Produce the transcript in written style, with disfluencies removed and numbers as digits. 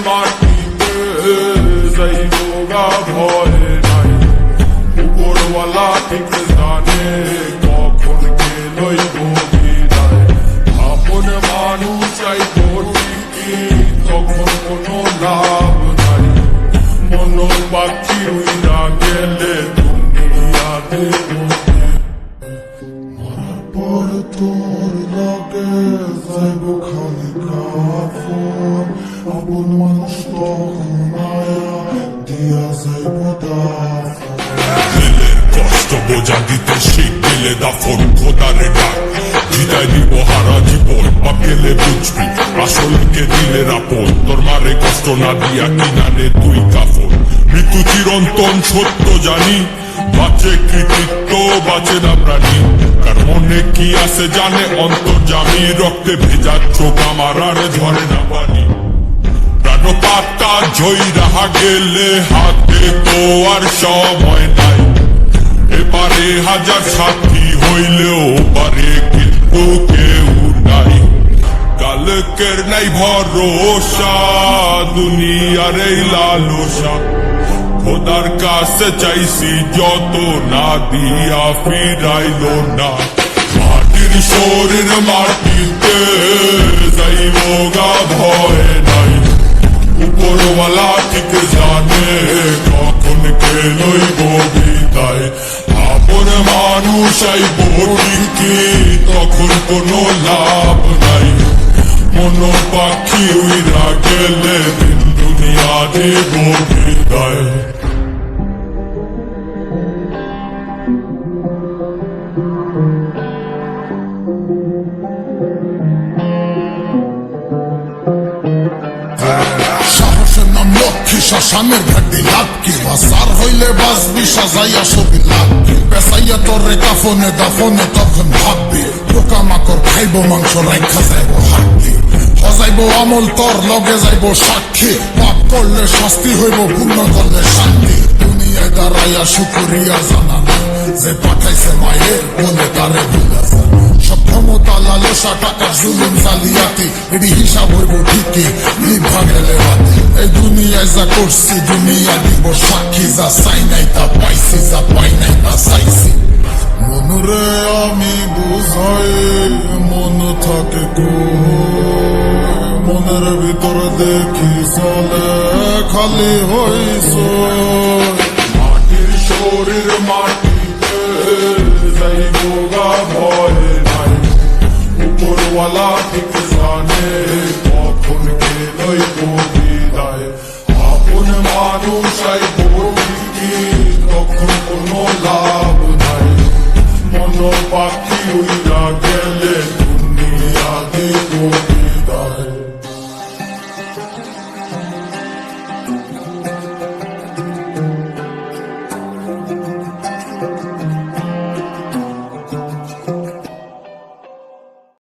মাটিতে যাইবো গা ভয় নাই, উপরওয়ালা ঠিক জানে কখন কে লইব বিদায়। আপন মানুষ চাইবো ঠিকই তখন কোনো লাভ নাই, মন পাখি উইরা গেলে দুনিয়া দেব। মরার পর তোর লাগে যাইব খালি কাফন, আপন মানুষ তখন মায়া দিয়া যাইব দাফন। দিলের কষ্ট বোঝা দিতে শিখলে দাফন খোদারে ডাক, বিদায় দিব হারা জীবন পাপ গেলে বুঝবি আসলকে দিলের আপন। তোর মারে কষ্ট না দিয়া কিনারে তুই কাফন, মৃত্যু চিরন্তন সত্য জানি, বাঁচে কৃতিত্ব বাঁচে না প্রাণী। কার মনে কি আছে জানে অন্তর্যামী, রক্তে ভেজা চোখ আমার আর ঝরে না পানি। প্রাণ পাতা ঝইরা গেলে হাতে তো আর সময় নাই, এপারে হাজার সাথী হইলেও পারে কিন্তু কেউ নাই। কালকের নাই ভরসা দুনিয়ার এই লালসা, খোদার কাছে চাইছি যত না দিয়া ফিরাইল না। মাটির শরীর মাটিতে যাইব গা ভয় নাই, উপরওয়ালা ঠিক জানে কখন কে লইব বিদায়। আপন মানুষ আইব ঠিকই তখন কোনো লাভ নাই, মন পাখি উইরা গেলে দিন দুনিয়া দেব বিদায়। সাহসের নাম লক্ষ্মী, শ্মশানের ঘাটি লাভকি, বাসার হইলে বাসবি সাজাইয়া ছবি লাভকি। পেশাইয়া তোরে কাফনে দাফনে তখন ভাববি, পোকামাকড় খাইব মাংস রাইখা যাইব হাড্ডি। হজাইব আমল তোর লগে যাইব সাক্ষী, পাপ করলে শাস্তি হইব পূর্ণ করলে শান্তি। দুনিয়ায় দাঁড়াইয়া শুকরিয়া জানা নাই, যে পাঠাইছে মায়ের বলে তারে ভুলে যায়। সব ক্ষমতা লালসা টাকা জুলুম জালিয়াতি, এটি হিসাব হইব ঠিকই নিভা গেলে রাতে। এই দুনিয়ায় যা করছি দুনিয়া দিব সাক্ষী, যা চাই নাই তা পাইছি, যা পাই নাই তা চাইছি। মনুরে আমি বুঝাই মন থাকে মনের ভিতরে দেখি চলে খালি হইস। মাটির শরীর মাটিতে যাইব গা ভয় নাই, উপরওয়ালা ঠিক জানে কখন কে লইব বিদায়। আপন মানুষ আইব ঠিকই তখন কোনো লাভ নাই, মন পাখি উইরা গেলে দুনিয়া দেব বিদায়।